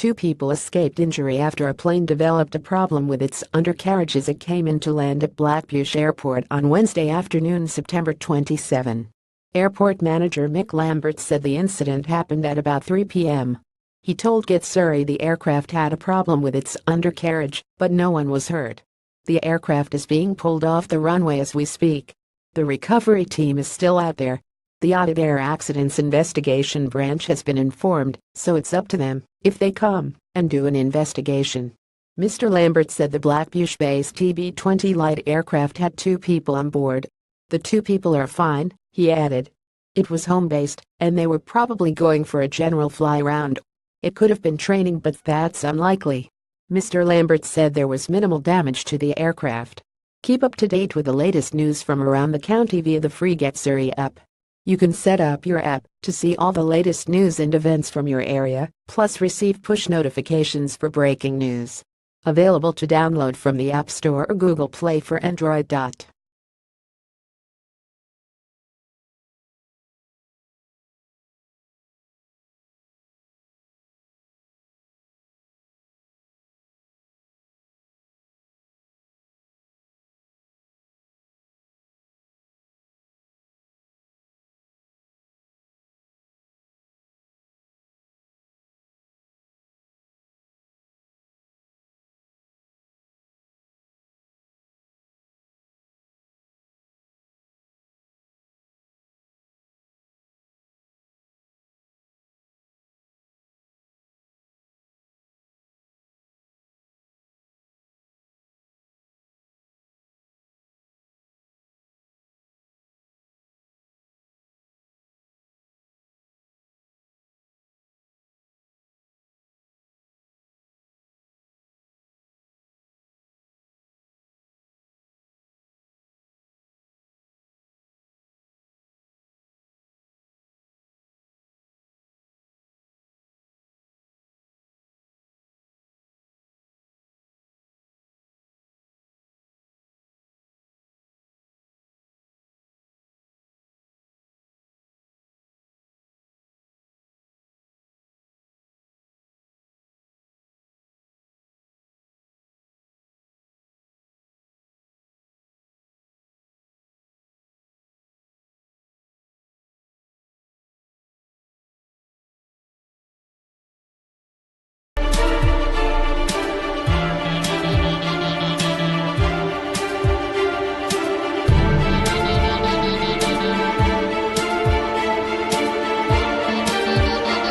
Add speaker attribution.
Speaker 1: 2 people escaped injury after a plane developed a problem with its undercarriage as it came in to land at Blackbushe Airport on Wednesday afternoon, September 27. Airport manager Mick Lambert said the incident happened at about 3 p.m. He told Get Surrey the aircraft had a problem with its undercarriage, but no one was hurt. The aircraft is being pulled off the runway as we speak. The recovery team is still out there. The Audit Air Accidents Investigation Branch has been informed, so it's up to them if they come and do an investigation. Mr. Lambert said the Blackbushe-based TB-20 light aircraft had 2 people on board. The 2 people are fine, he added. It was home-based, and they were probably going for a general fly-round. It could have been training, but that's unlikely. Mr. Lambert said there was minimal damage to the aircraft. Keep up to date with the latest news from around the county via the free Get Surrey app. You can set up your app to see all the latest news and events from your area, plus receive push notifications for breaking news. Available to download from the App Store or Google Play for Android.